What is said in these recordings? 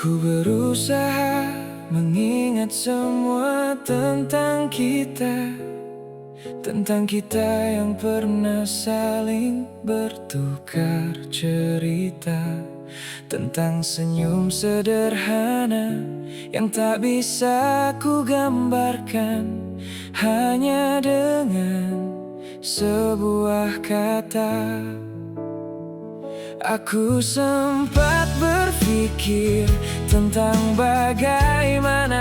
Ku berusaha mengingat semua tentang kita, tentang kita yang pernah saling bertukar cerita, tentang senyum sederhana yang tak bisa ku gambarkan hanya dengan sebuah kata. Aku sempat berpikir tentang bagaimana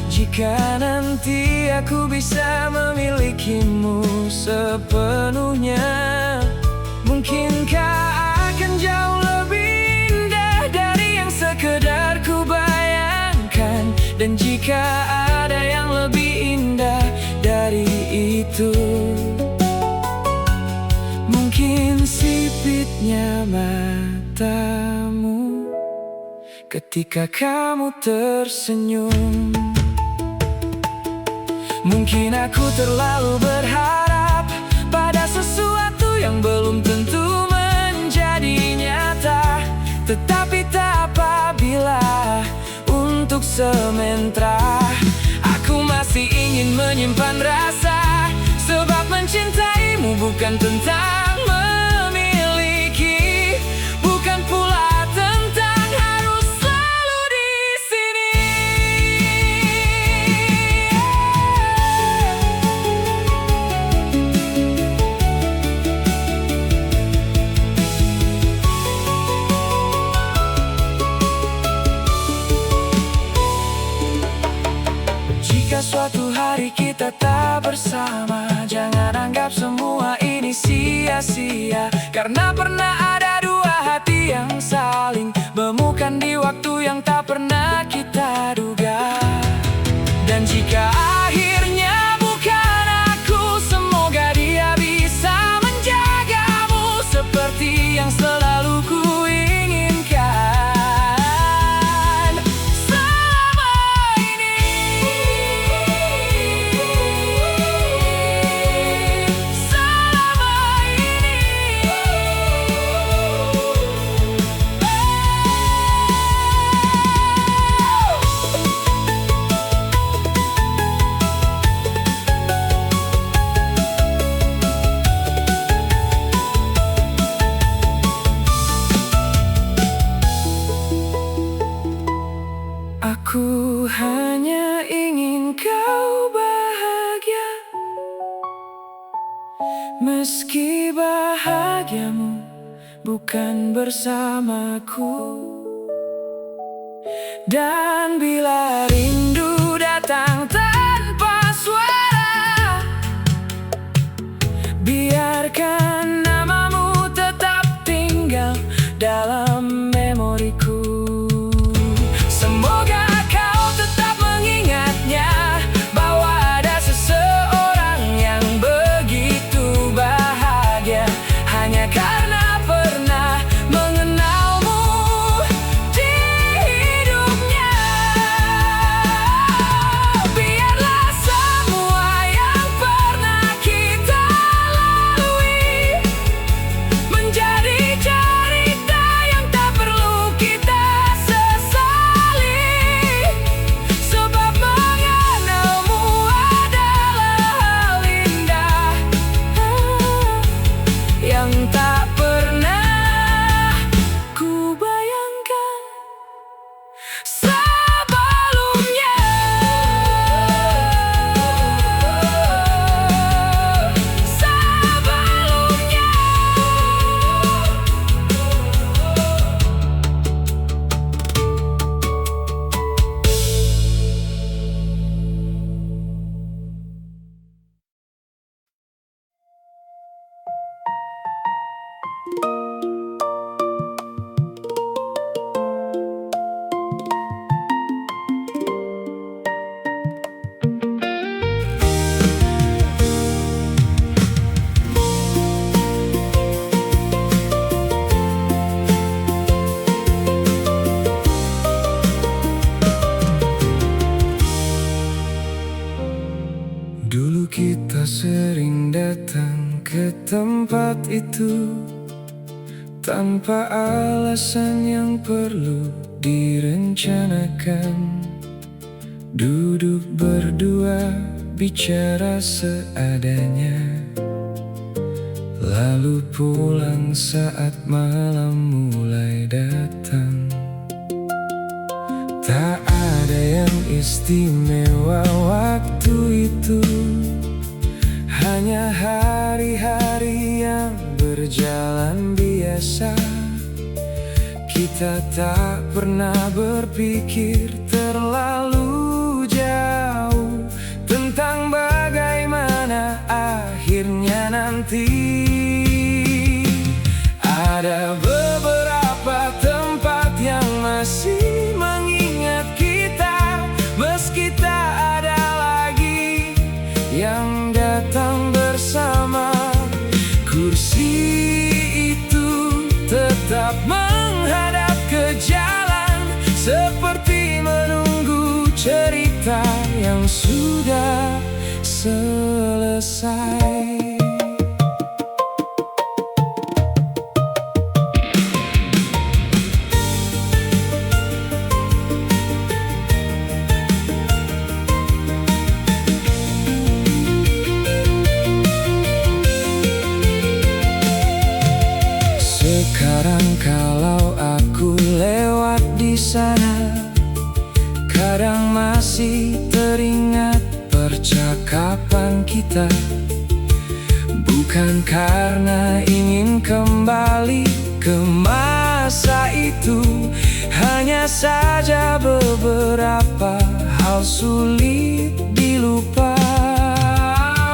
jika nanti aku bisa memilikimu sepenuhnya. Mungkinkah akan jauh lebih indah dari yang sekedar ku bayangkan. Dan jika ada yang lebih indah dari itu, mungkin sipitnya matamu ketika kamu tersenyum. Mungkin aku terlalu berharap pada sesuatu yang belum tentu menjadi nyata. Tetapi tak apabila untuk sementara aku masih ingin menyimpan rasa. Sebab mencintaimu bukan tentang memiliki, bukan pula tentang harus selalu di sini. Jika suatu hari kita tak bersama, jangan anggap semua ini sia-sia. Karena pernah ada dua hati yang saling memukan di waktu yang tak pernah kita duga. Dan jika akhirnya bukan aku, semoga dia bisa menjagamu seperti yang selalu ku inginkan selama ini. Aku hanya ingin kau bahagia, meski bahagiamu bukan bersamaku. Dan bila rindu datang tanpa suara, biarkan namamu tetap tinggal dalam memoriku. Semoga kau tetap mengingatnya, bahwa ada seseorang yang begitu bahagia hanya karena pernah mengenalmu di hidupnya. Biarlah semua yang pernah kita lalui menjadi cerita yang tak perlu kita sesali. Sebab mengenalmu adalah hal indah yang tak pernah ku bayangkan sebelumnya. Dulu kita sering datang ke tempat itu tanpa alasan yang perlu direncanakan. Duduk berdua, bicara seadanya, lalu pulang saat malam mulai datang. Tak ada yang istimewa waktu itu, hanya hari-hari yang berjalan biasa. Kita tak pernah berpikir terlalu jauh tentang bagaimana akhirnya nanti. Ada beberapa tempat yang masih mengingat kita, meski tak ada lagi yang datang bersama. Kursi itu tetap menghadap ke jalan, seperti menunggu cerita yang sudah selesai. Sekarang kalau aku lewat di sana, kadang masih teringat percakapan kita. Bukan karena ingin kembali ke masa itu, hanya saja beberapa hal sulit dilupa.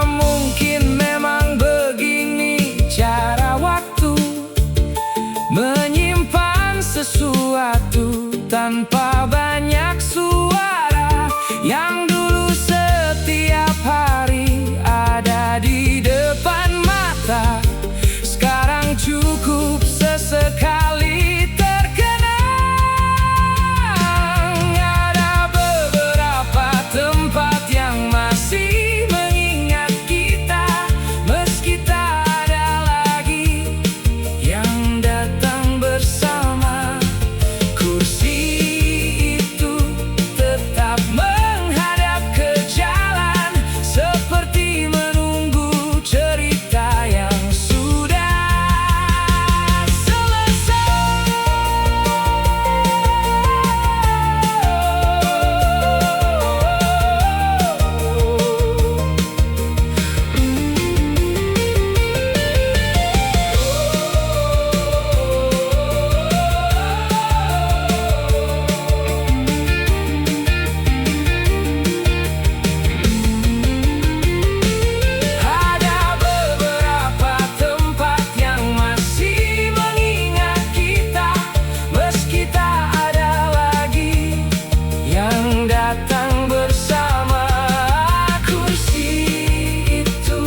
Mungkin memang begini cara waktu menyimpan sesuatu tanpa banyak suara, yang dulu setiap hari ada di depan mata, sekarang cukup sesekali terkenang. Ada beberapa tempat yang masih mengingat kita, meski tak ada lagi yang datang bersama. Kursi itu tetap menghadap ke jalan, seperti menunggu cerita yang sudah selesai. Ada beberapa tempat yang masih mengingat kita, meski tak ada lagi yang datang bersama. Kursi itu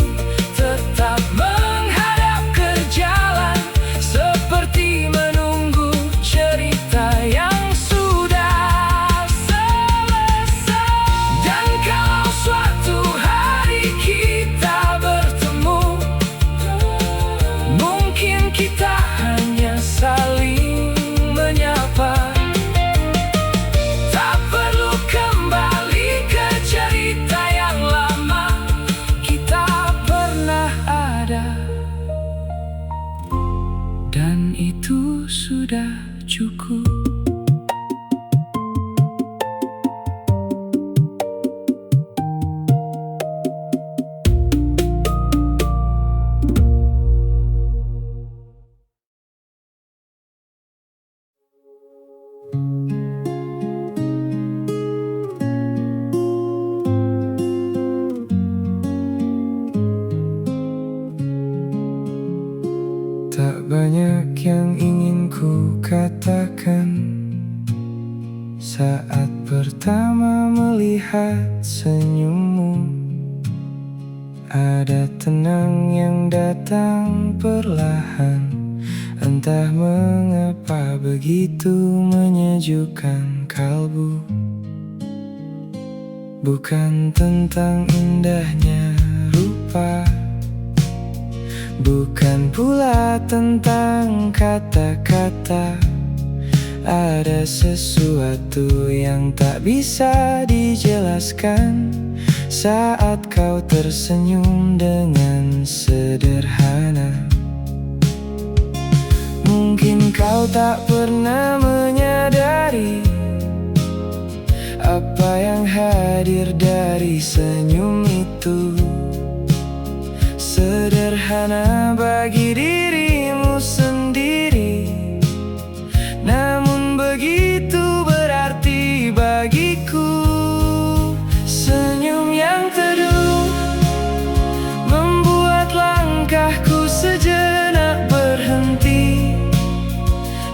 tetap menghadap ke jalan, seperti menunggu cerita yang sudah selesai. Dan kalau suatu hari kita bertemu, mungkin kita hanya saling menyapa. Tak perlu kembali ke cerita yang lama, kita pernah ada, dan itu sudah cukup. Tak banyak yang ingin ku katakan saat pertama melihat senyummu. Ada tenang yang datang perlahan, entah mengapa begitu menyejukkan kalbu. Bukan tentang indahnya rupa, bukan pula tentang kata-kata, ada sesuatu yang tak bisa dijelaskan saat kau tersenyum dengan sederhana. Mungkin kau tak pernah menyadari apa yang hadir dari senyum itu. Sederhana bagi dirimu sendiri, namun begitu berarti bagiku. Senyum yang teduh membuat langkahku sejenak berhenti.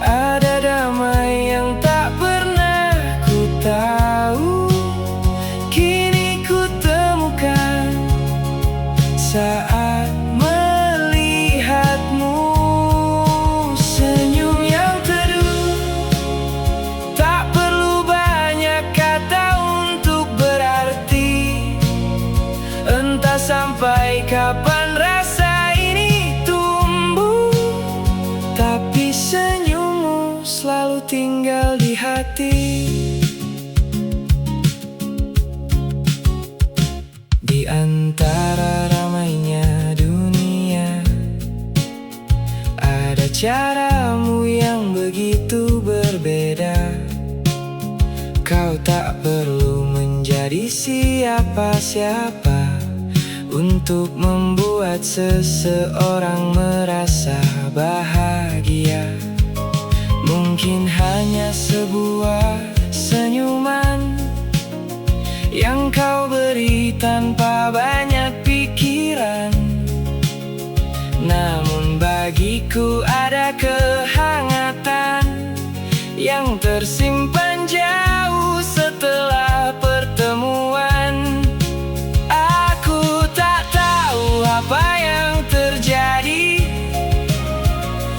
Ada damai yang tak pernah ku tahu, kini ku temukan saat melihatmu. Senyum yang teduh tak perlu banyak kata untuk berarti. Entah sampai kapan rasa ini tumbuh, tapi senyummu selalu tinggal di hati. Di antara ramainya dunia, ada caramu yang begitu berbeda. Kau tak perlu menjadi siapa-siapa untuk membuat seseorang merasa bahagia. Mungkin hanya sebuah senyuman yang kau beri tanpa banyak pikiran, namun bagiku ada kehangatan yang tersimpan jauh setelah pertemuan. Aku tak tahu apa yang terjadi,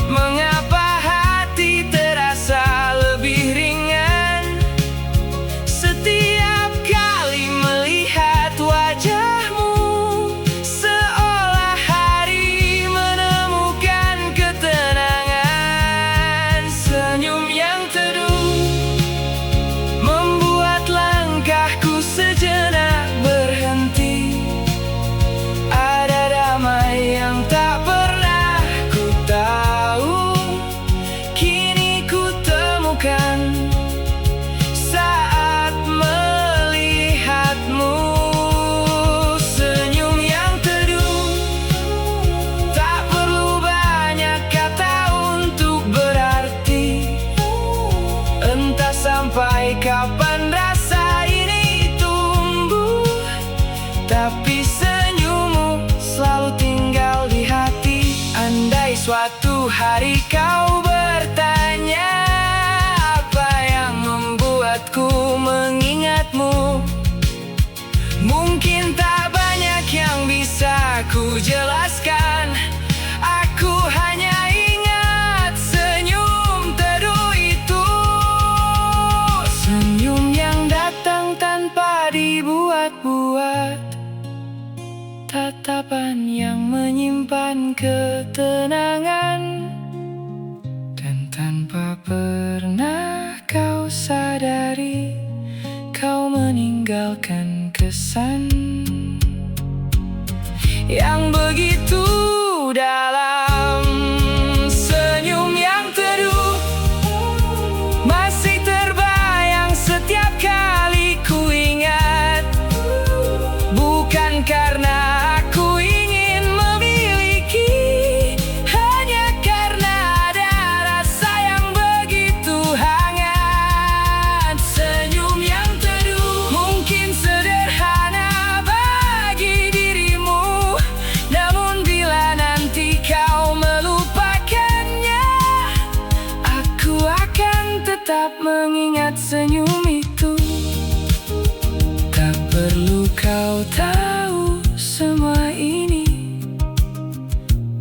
mengapa hati terasa lebih ringan setiap kali melihat wajahmu. Seolah hari menemukan ketenangan. Senyum yang teduh membuat langkahku sejenak berhenti. Ada damai yang tak pernah ku tahu, kini ku temukan saat melihatmu. Senyum yang teduh tak perlu banyak kata untuk berarti. Entah sampai kapan rasa ini tumbuh, tapi senyummu selalu tinggal di hati. Andai suatu hari kau bertanya apa yang membuatku mengingatmu, mungkin tak banyak yang bisa ku jelaskan. Aku hanya ingat senyum teduh itu. Senyum yang datang tanpa dibuat-buat, tatapan yang menyimpan ketenangan, dan tanpa pernah kau sadari, kau meninggalkan kesan yang begitu dalam. Senyum yang teduh masih terbayang setiap kali ku ingat. Bukan karena aku ingin memiliki, hanya karena ada rasa yang begitu hangat. Senyum yang teduh mungkin sederhana bagi dirimu, namun bila nanti kau melupakannya, aku akan tetap mengingat senyum itu. Tak perlu kau tahu semua ini,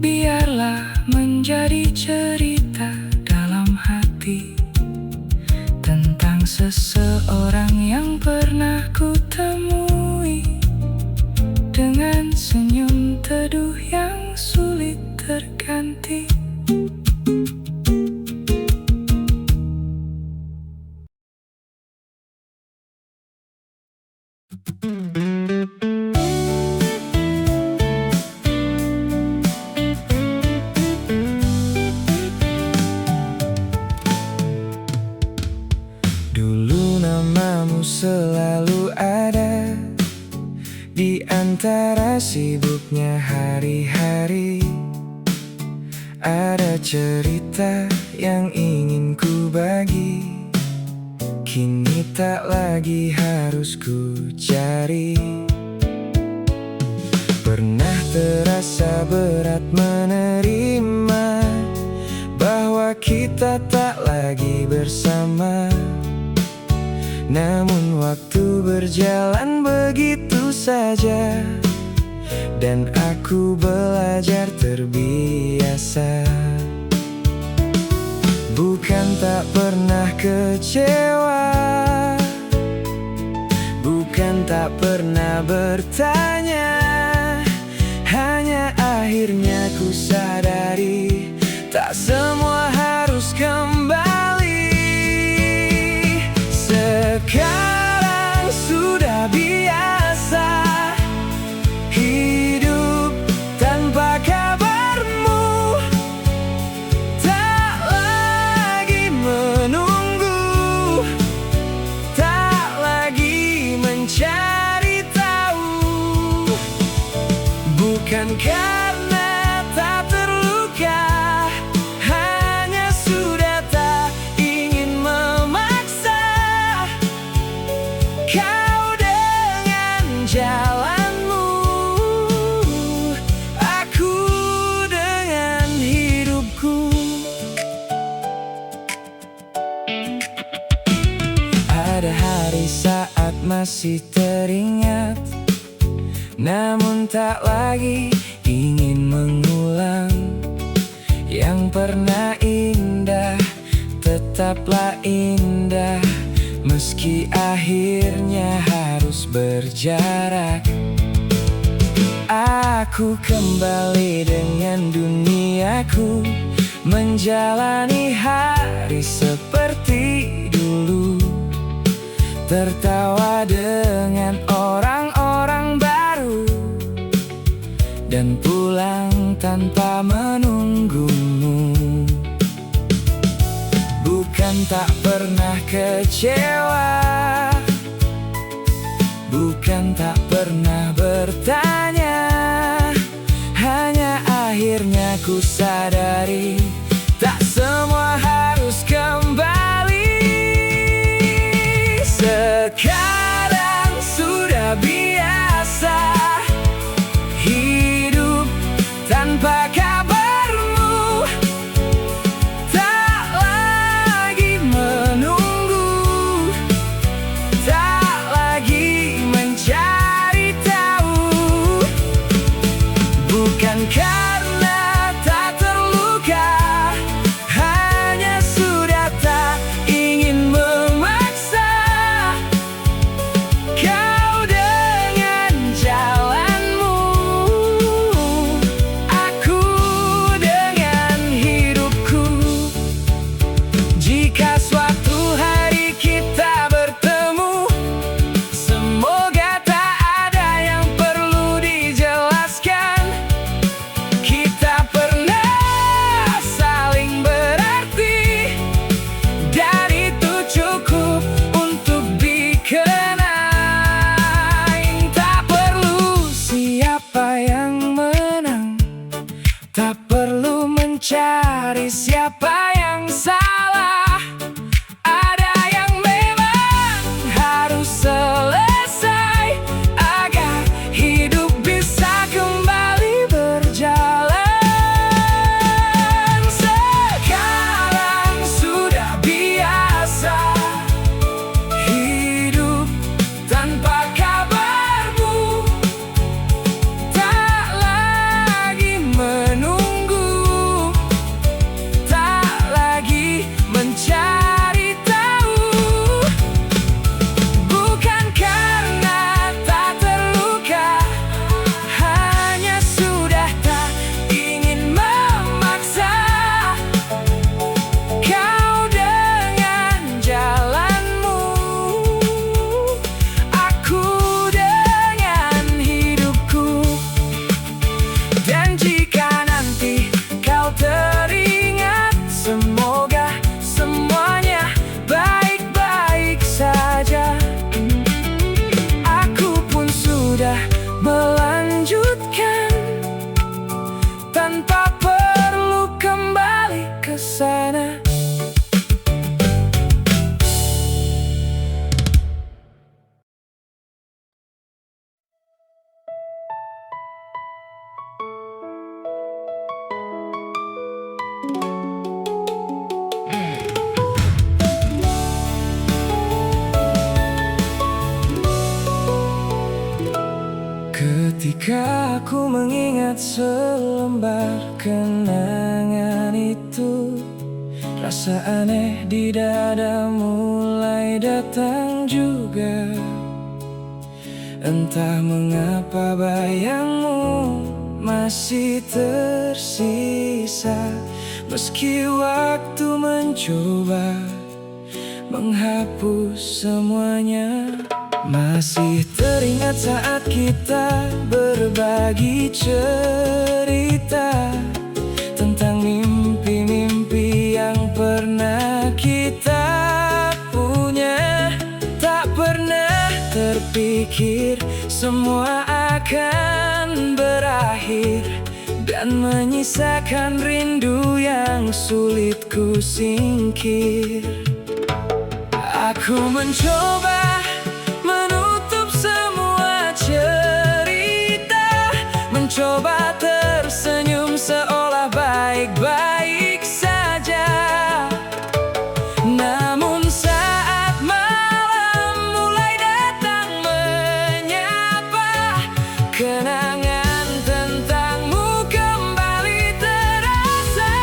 biarlah menjadi cerita dalam hati tentang seseorang yang pernah ku temui, dengan senyum teduh yang sulit terganti. Dulu namamu selalu ada di antara sibuknya hari-hari. Ada cerita yang ingin ku bagi, kini tak lagi harus ku cari. Pernah terasa berat menerima bahwa kita tak lagi bersama. Namun waktu berjalan begitu saja, dan aku belajar terbiasa. Bukan tak pernah kecewa, bukan tak pernah bertanya, hanya akhirnya ku sadari tak semua harus kembali. Sekarang sudah biasa hidup tanpa kabarmu, tak lagi menunggu, tak lagi mencari tahu. Bukan karena tak terluka, hanya sudah tak ingin memaksa kau dengan jalanmu, aku dengan hidupku. Ada hari saat masih teringat, namun tak lagi ingin mengulang. Yang pernah indah tetaplah indah, meski akhirnya harus berjarak. Aku kembali dengan duniaku, menjalani hari seperti dulu, tertawa dengan orang-orang baru, dan pulang tanpa menunggumu. Bukan tak pernah kecewa, bukan tak pernah bertanya, hanya akhirnya ku sadari tak semua harus kembali. Sekarang sudah biasa hidup tanpa kabarmu, tak lagi menunggu, tak lagi mencari tahu. Bukan karena tak terluka, Ketika aku mengingat selembar kenangan itu, rasa aneh di dada mulai datang juga. Entah mengapa bayangmu masih tersisa, meski waktu mencoba menghapus semuanya. Masih teringat saat kita berbagi cerita tentang mimpi-mimpi yang pernah kita punya. Tak pernah terpikir semua akan berakhir dan menyisakan rindu yang sulit ku singkir. Aku mencoba menutup semua cerita, mencoba tersenyum seolah baik-baik saja. Namun saat malam mulai datang menyapa, kenangan tentangmu kembali terasa.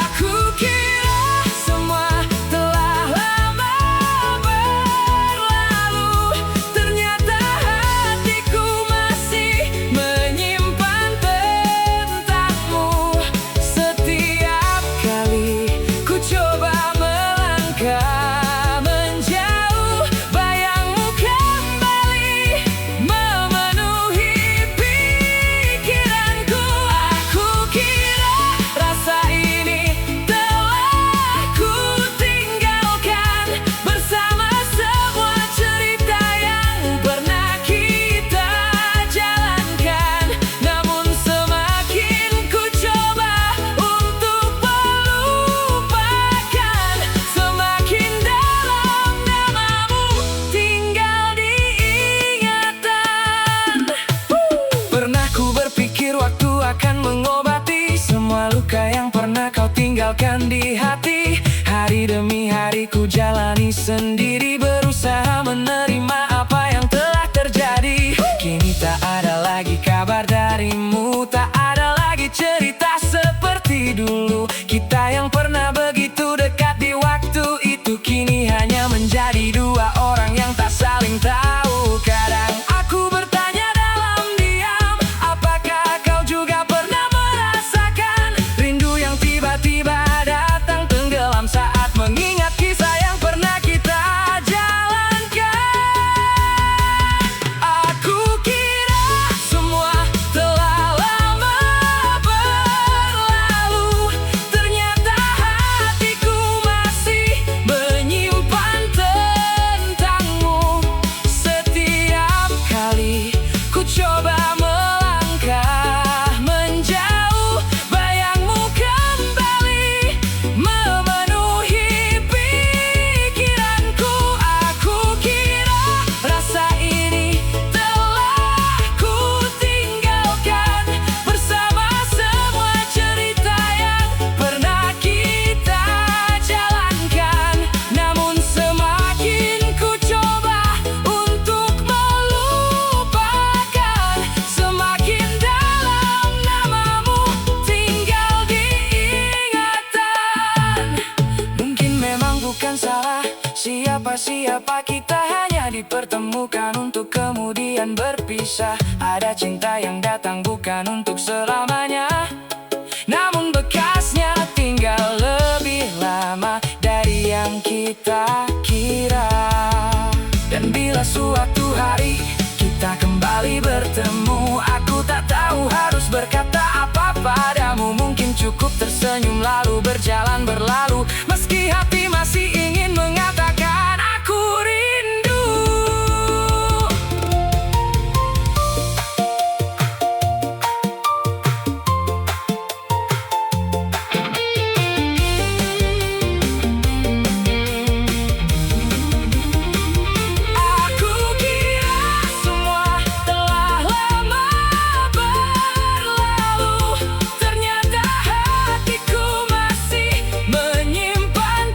Aku kira semua telah lama berlalu, ternyata hatiku masih menyimpan tentangmu. Setiap kali ku coba melangkah menjauh, bayangmu kembali memenuhi pikiranku. Aku kira rasa ini telah ku tinggalkan bersama semua cerita yang pernah kita jalankan. Namun semakin ku coba untuk melupakan, semakin dalam namamu tinggal di ingatan. Pernah ku berpikir waktu akan mengobati semua luka yang pernah kau tinggalkan di hati. Hari demi hari ku jalani sendiri, berusaha menerima apa yang telah terjadi. Kini tak ada lagi kabar darimu, tak ada lagi cerita seperti dulu. Kita yang pernah begitu dekat di waktu itu, kini hanya menjadi dua orang yang tak saling tahu. Kadang aku bertanya dalam diam, apakah kau juga pernah merasakan rindu yang tiba-tiba datang tenggelam saat mengingat kisah yang pernah kita jalankan. Aku kira semua telah lama berlalu, ternyata hatiku masih menyimpan tentangmu. Setiap kali ku coba melangkah menjauh, bayangmu kembali memenuhi pikiranku. Aku kira rasa ini telah ku tinggalkan bersama semua cerita yang pernah kita jalankan. Namun semakin ku coba untuk melupakan, semakin dalam namamu tinggal di ingatan. Mungkin memang bukan salah siapa-siapa, kita hanya dipertemukan untuk kemudian berpisah. Ada cinta yang datang bukan untuk selamanya, namun bekasnya tinggal lebih lama dari yang kita kira. Dan bila suatu hari kita kembali bertemu, aku tak tahu harus berkata apa padamu. Mungkin cukup tersenyum lalu berjalan berlalu, meski hati masih ingin mengatakan aku rindu. Aku kira semua telah lama berlalu, ternyata hatiku masih menyimpan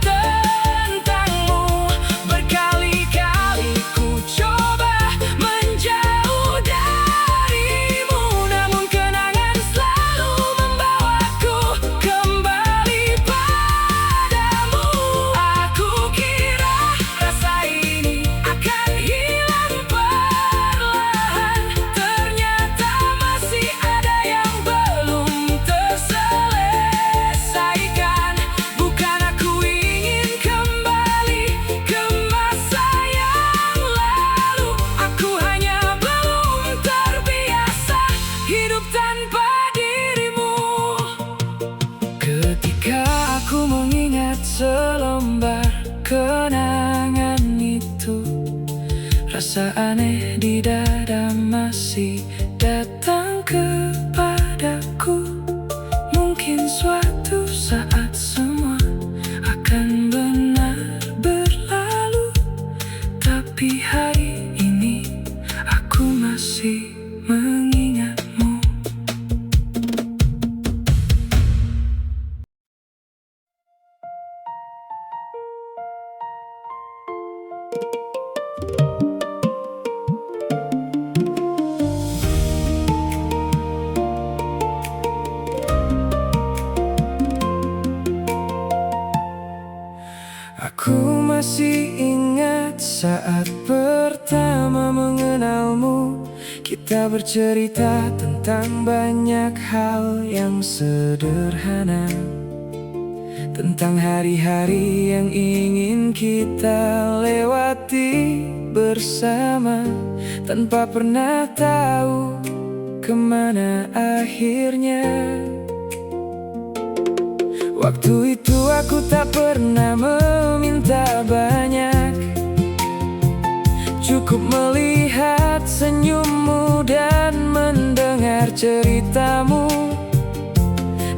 Rasa aneh di dada masih datang kepadaku. Mungkin suatu saat semua akan benar berlalu, tapi hari ini aku masih mengingatmu. Aku masih ingat saat pertama mengenalmu. Kita bercerita tentang banyak hal yang sederhana, tentang hari-hari yang ingin kita lewati bersama, tanpa pernah tahu kemana akhirnya. Waktu itu aku tak pernah meminta banyak, cukup melihat senyummu dan mendengar ceritamu.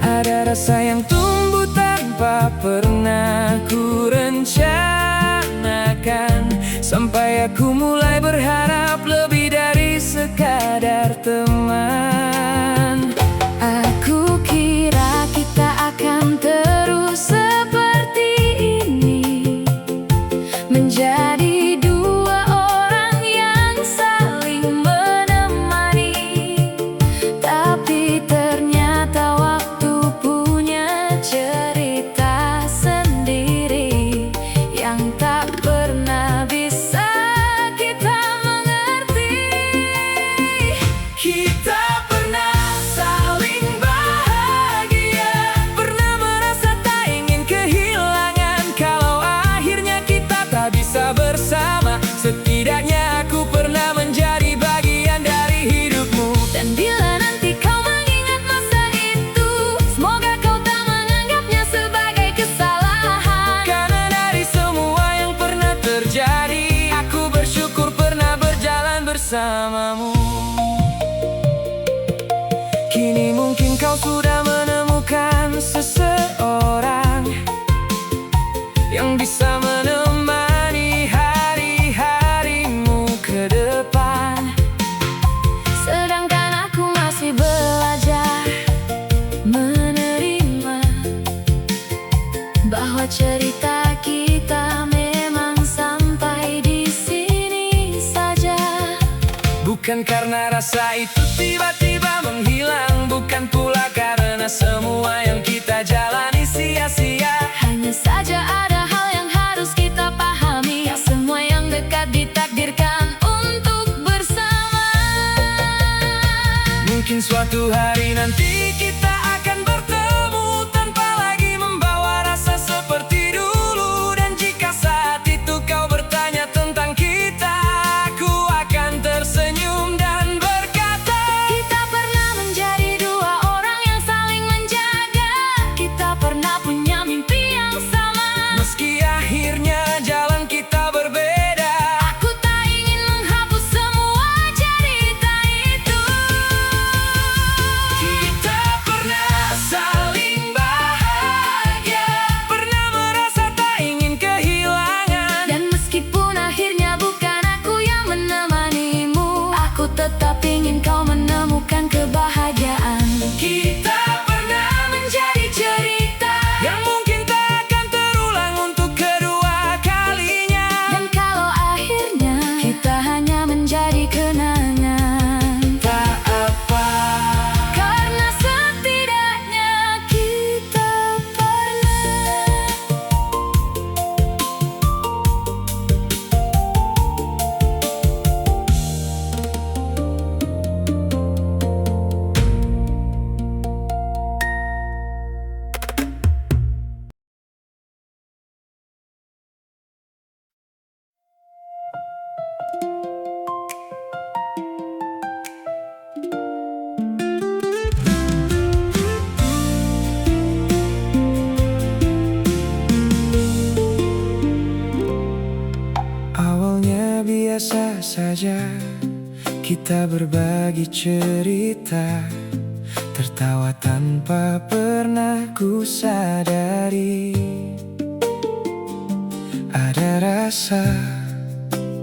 Ada rasa yang tumbuh tanpa pernah ku rencanakan, sampai aku mulai berharap lebih dari sekadar teman. Aku kira kita akan terus seperti ini, menjadi dua orang yang saling menemani. Tapi ternyata waktu punya cerita sendiri yang tak pernah bisa kita mengerti. Kita pernah saling bahagia, pernah merasa tak ingin kehilangan. Kalau akhirnya kita tak bisa bersama, setidaknya aku pernah menjadi bagian dari hidupmu. Dan bila nanti kau mengingat masa itu, semoga kau tak menganggapnya sebagai kesalahan. Karena dari semua yang pernah terjadi, aku bersyukur pernah berjalan bersamamu. Kini mungkin kau sudah menemukan seseorang yang bisa menemani hari-harimu ke depan. Sedangkan aku masih belajar menerima bahwa cerita kita memang sampai di sini saja. Bukan karena rasa itu tiba-tiba menghilang, bukan pula karena semua yang kita jalani sia-sia. Hanya saja ada hal yang harus kita pahami, semua yang dekat ditakdirkan untuk bersama. Mungkin suatu hari nanti kita akan bertemu tanpa lagi membawa rasa seperti dulu. Dan jika saat itu kau bertanya tentang kita, aku akan tersenyum dan berkata, kita pernah menjadi dua orang yang saling menjaga. Kita pernah punya mimpi yang sama, meski akhirnya jalan kita berbeda. Aku tak ingin menghapus semua cerita itu. Kita pernah saling bahagia, pernah merasa tak ingin kehilangan. Dan meskipun akhirnya bukan aku yang menemanimu, aku tetap ingin kau menemukan kebahagiaan. Kita pernah menjadi cerita yang mungkin tak akan terulang untuk kedua biasa saja kita berbagi cerita, tertawa tanpa pernah ku sadari. Ada rasa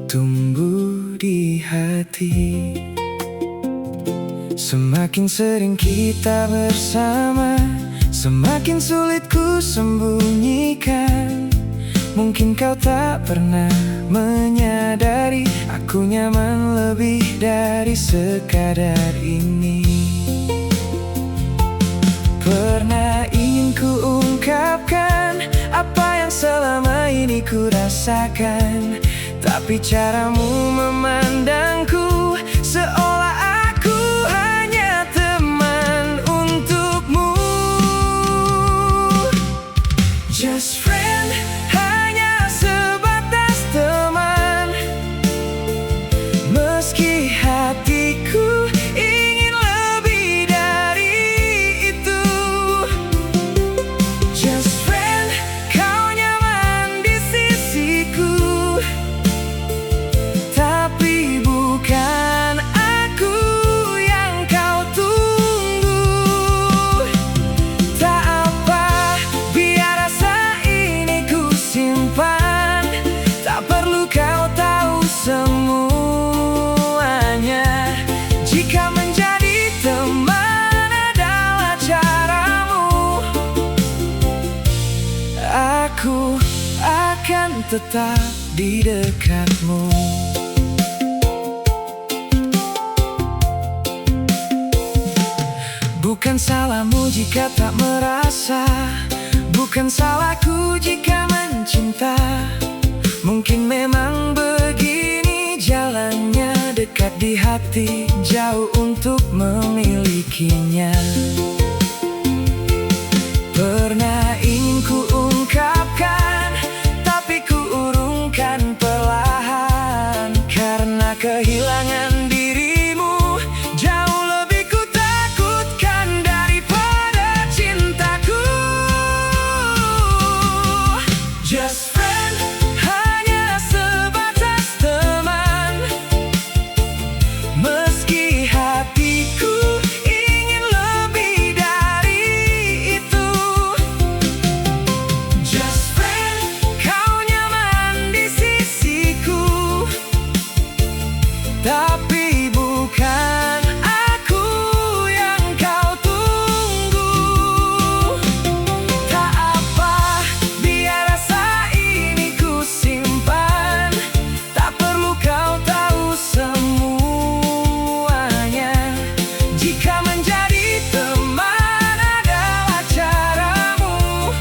tumbuh di hati. Semakin sering kita bersama, semakin sulit ku sembunyikan. Mungkin kau tak pernah menyadari aku nyaman lebih dari sekadar ini. Pernah ingin ku ungkapkan apa yang selama ini ku rasakan, tapi caramu memandangku seolah aku hanya teman untukmu. Just friend, hanya sebatas teman. Meski hatiku ingin lebih dari itu. Just friend, kau nyaman di sisiku, tapi bukan aku yang kau tunggu. Tak apa, biar rasa ini ku simpan. Tak perlu kau tahu semuanya. Jika menjadi teman adalah caramu, aku akan tetap di dekatmu. Bukan salahmu jika tak merasa, bukan salahku jika mencinta. Mungkin memang begini jalannya, dekat di hati, jauh untuk memilikinya. Pernah ingin ku ungkapkan, tapi ku urungkan perlahan. Karena kehilangan dirimu jauh lebih ku takutkan daripada cintaku. Just friend, hanya sebatas teman. Meski hatiku ingin lebih dari itu. Just friend, kau nyaman di sisiku, tapi bukan aku yang kau tunggu. Tak apa, biar rasa ini ku simpan. Tak perlu kau tahu semuanya. Jika menjadi teman adalah caramu,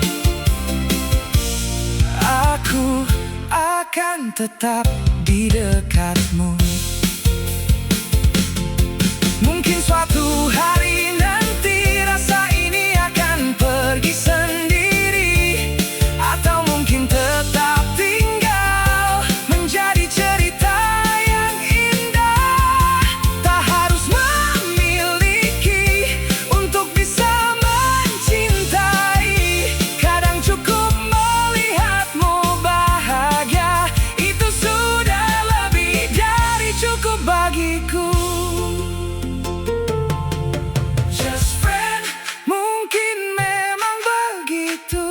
aku akan tetap di dekatmu. Mungkin suatu hari nanti rasa ini akan pergi sendiri, atau mungkin tetap tinggal menjadi cerita yang indah. Tak harus memiliki untuk bisa mencintai. Kadang cukup melihatmu bahagia, itu sudah lebih dari cukup bagiku. Just friend, mungkin memang begitu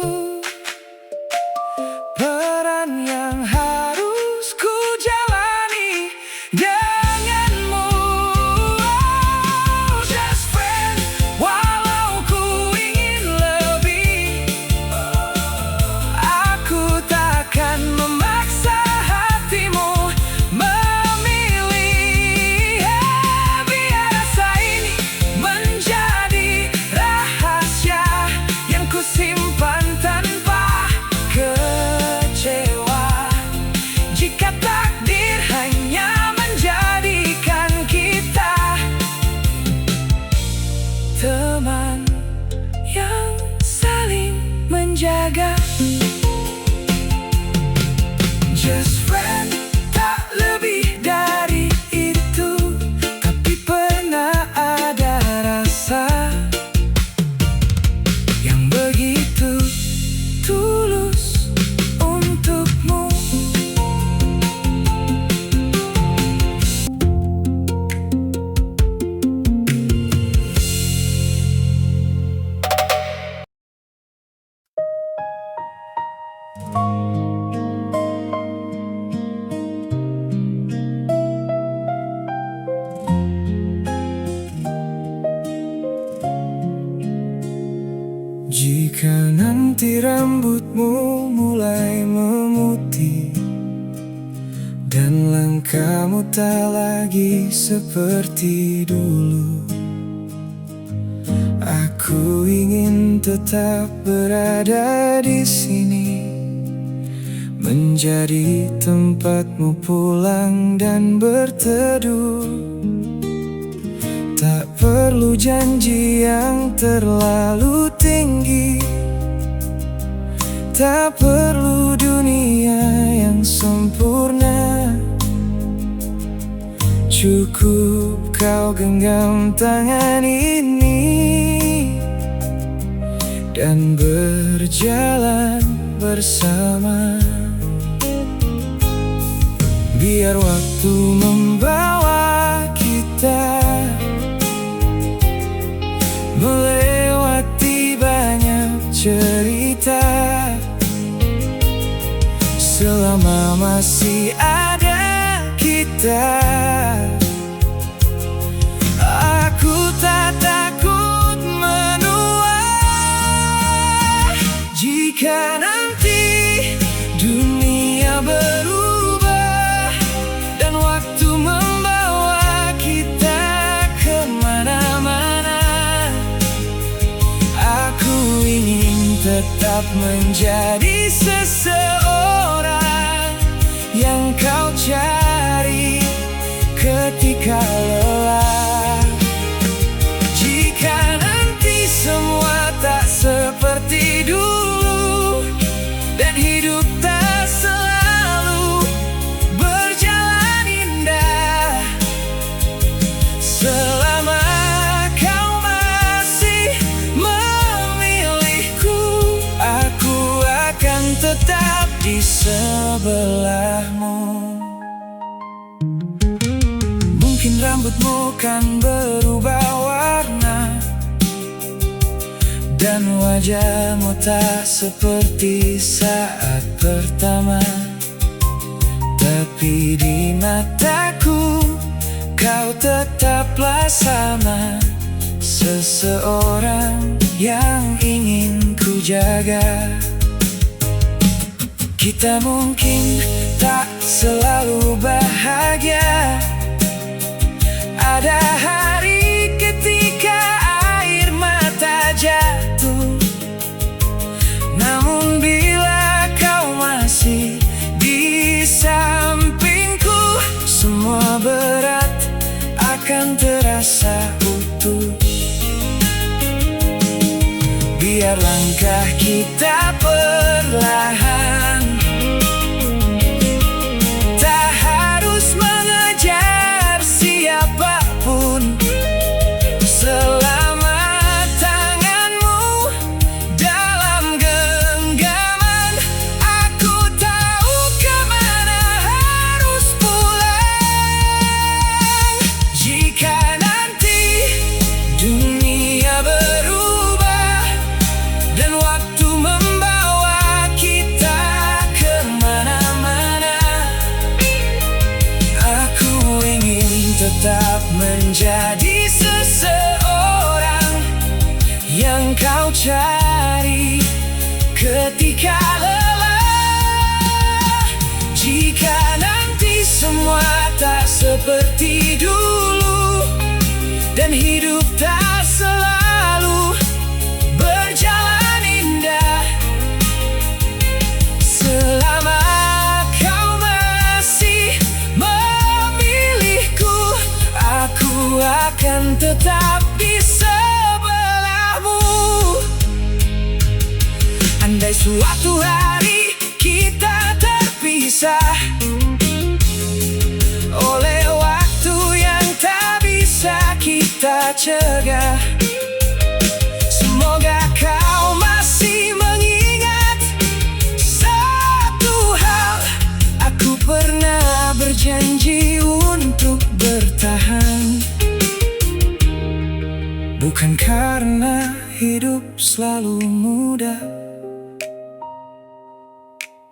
peran yang harus ku jalani denganmu. Oh, just friend, walau ku ingin lebih, aku takkan memaksa hatimu memilih. Biar rasa ini menjadi rahasia yang ku simpan tanpa kecewa. Jika takdir hanya menjadikan kita teman yang saling menjaga. Just friend, tak lebih dari itu, tapi pernah ada rasa yang begitu tulus untukmu. Seperti rambutmu mulai memutih, dan langkahmu tak lagi seperti dulu. Aku ingin tetap berada di sini, menjadi tempatmu pulang dan berteduh. Tak perlu janji yang terlalu tinggi, tak perlu dunia yang sempurna. Cukup kau genggam tangan ini dan berjalan bersama. Biar waktu membawa kita melewati banyak cerita. Selama masih ada kita, aku tak takut menua. Jika nanti dunia berubah dan waktu membawa kita kemana-mana, aku ingin tetap menjadi seseorang yang kau cari ketika lelah. Jika nanti semua tak seperti dulu dan hidup tak selalu berjalan indah, selama kau masih memilihku, aku akan tetap di sebelahmu. Mungkin rambutmu kan berubah warna dan wajahmu tak seperti saat pertama, tapi di mataku kau tetaplah sama, seseorang yang ingin ku jaga. Kita mungkin tak selalu bahagia, ada hari ketika air mata jatuh. Namun bila kau masih di sampingku, semua berat akan terasa utuh. Biar langkah kita perlahan, tak harus mengejar siapapun. Selama tanganmu dalam genggaman, aku tahu kemana harus pulang. Jika nanti dunia berubah dan waktu membawa kita kemana-mana, aku ingin tetap menjadi seseorang yang kau cari ketika lelah. Jika nanti semua tak seperti dulu dan hidup tak selalu berjalan indah, selama kau masih memilihku, aku akan tetap di sebelahmu. Andai suatu hari kita terpisah oleh waktu yang tak bisa kita cegah, semoga kau masih mengingat satu hal, aku pernah berjanji untuk bertahan. Bukan karena hidup selalu mudah,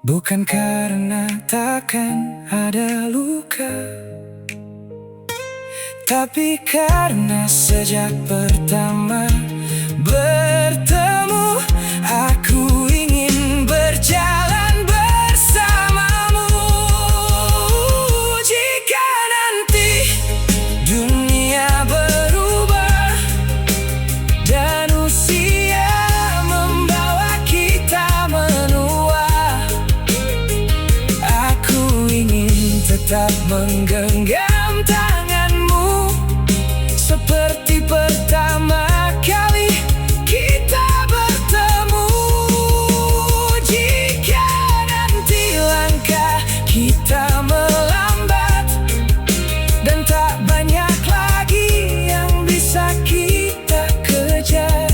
bukan karena takkan ada luka, tapi karena sejak pertama bertemu, aku ingin tetap menggenggam tanganmu seperti pertama kali kita bertemu. Jika nanti langkah kita melambat dan tak banyak lagi yang bisa kita kejar,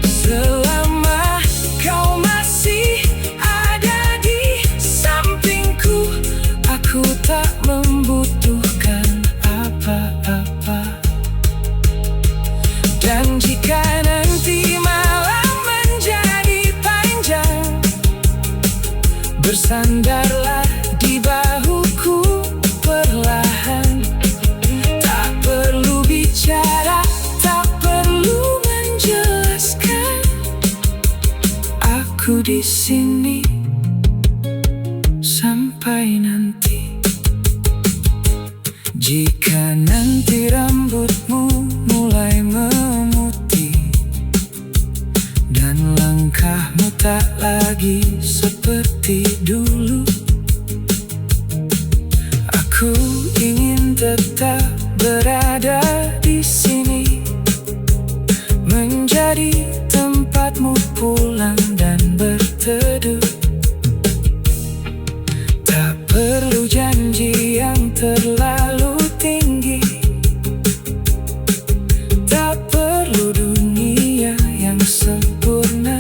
selama kau masih ada di sampingku, aku tak membutuhkan apa-apa. Dan jika nanti malam menjadi panjang, bersandarlah di bahuku perlahan. Tak perlu bicara, tak perlu menjelaskan, aku di sini sampai nanti. Jika nanti rambutmu mulai memutih dan langkahmu tak lagi seperti dulu, aku ingin tetap berada di sini, menjadi tempatmu pulang dan berteduh. Tak perlu janji yang terlalu tinggi, tak perlu dunia yang sempurna.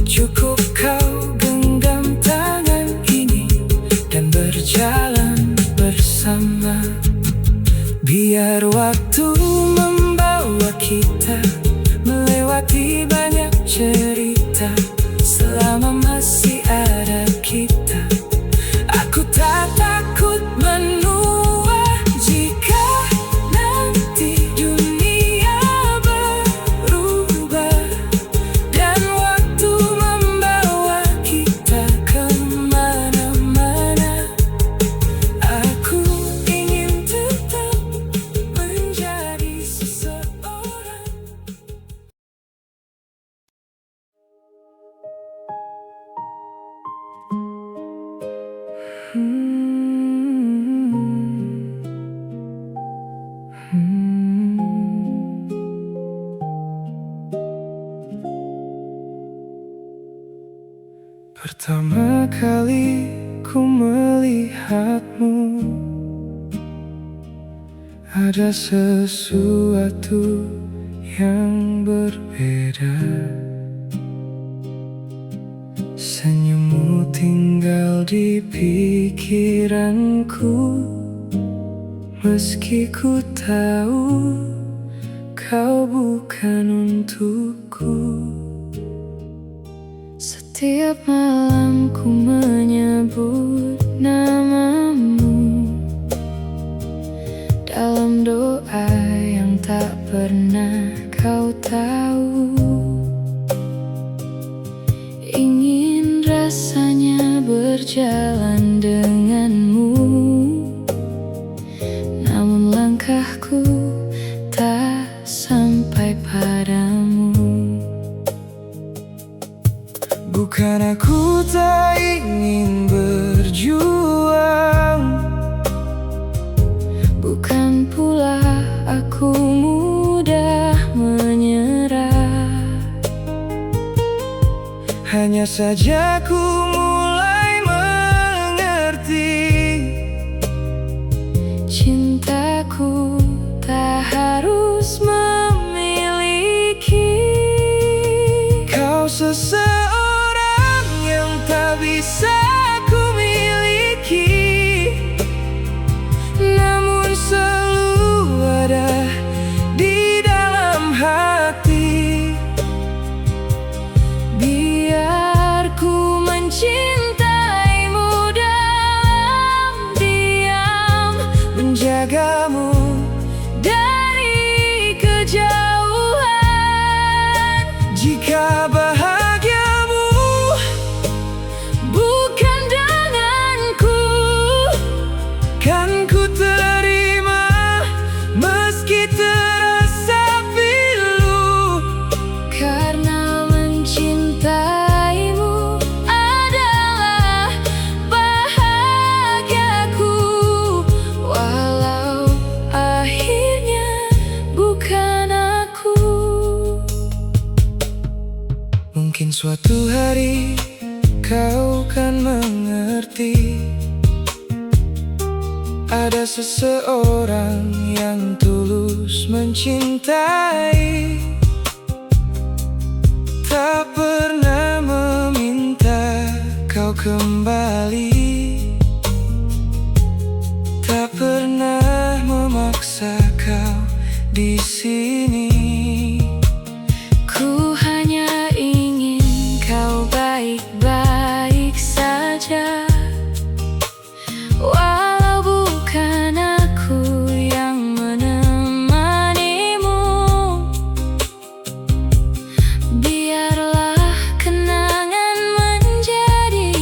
Cukup kau genggam tangan ini dan berjalan bersama. Biar waktu membawa kita melewati banyak cerita, selama masih ada kita, aku tak takut menua. Jika nanti dunia berubah dan waktu membawa kita kemana-mana, aku ingin tetap menjadi seseorang. Pertama kali ku melihatmu, ada sesuatu yang berbeda. Senyummu tinggal di pikiranku, meski ku tahu kau bukan untukku. Setiap malam ku menyebut namamu dalam doa yang tak pernah kau tahu. Ingin rasanya berjalan denganmu, namun langkahku tak sampai padamu. Bukan aku tak ingin berjuang, bukan pula aku mudah menyerah. Hanya saja ku mulai mengerti, cintaku tak harus memiliki. Kau seseorang yang tak bisa ku miliki, namun selalu ada di dalam hati. Biar ku mencintaimu dalam diam, menjagamu dari kejauhan. Jika bahagiamu bukan denganku, kan ku terima meski terasa pilu. Karena mencintaimu adalah kau kan mengerti. Ada seseorang yang tulus mencintai, tak pernah meminta kau kembali, tak pernah memaksa kau di sini. Ku hanya ingin kau baik-baik saja, walau bukan aku yang menemanimu. Biarlah kenangan menjadi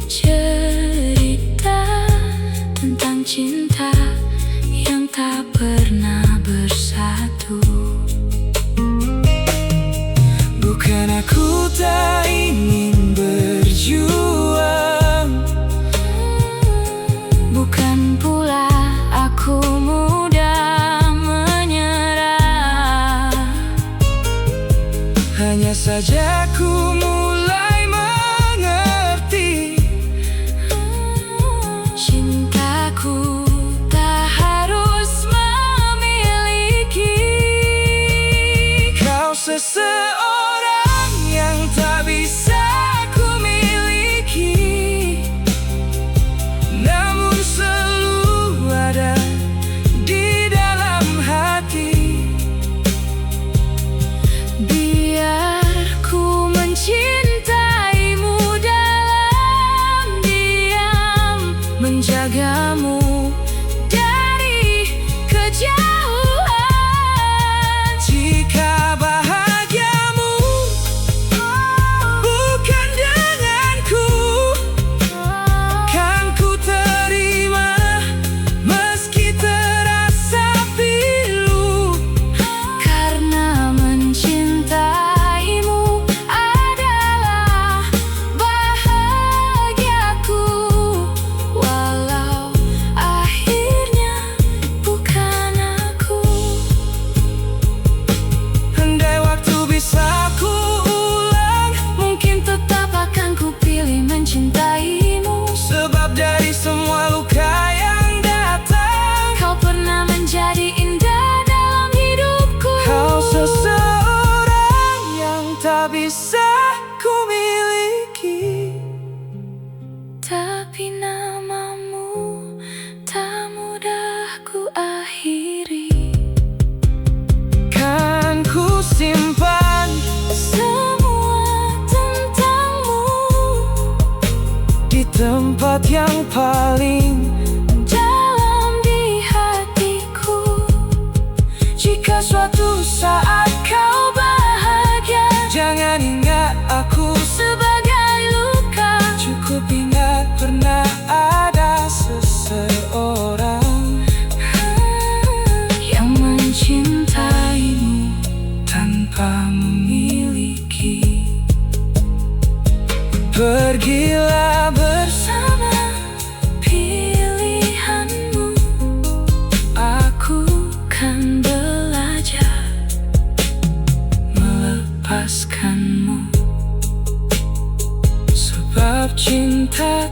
cerita tentang cinta yang tak pernah bersatu. Bukan aku tak ingin berjuang, bukan pula aku mudah menyerah. hanya saja ku mulai mengerti, cintaku tak harus memiliki. kau seseorang yang tak bisa ku miliki, namun selalu ada di dalam hati. Biar ku mencintaimu dalam diam, menjagamu dari kejauhan. Jika bahagiamu bukan denganku, kan ku terima meski terasa pilu. Karena mencintaimu adalah bahagiaku, walau akhirnya bukan aku. Andai waktu bisa ku ulang, Mungkin tetap akan ku pilih mencintaimu. sebab dari semua luka yang datang, Kau pernah menjadi indah dalam hidupku. kau seseorang yang tak bisa ku miliki. Tapi namamu tak mudah ku akhiri. Kan ku simpan Semua tentangmu di tempat yang paling dalam di hatiku. Jika suatu saat kau bahagia, jangan ingat aku. Sebagai luka, Cukup ingat pernah ada seseorang yang mencintaimu. tanpa memiliki. Pergilah bersama Pilihanmu, aku kan belajar melepaskanmu, sebab cinta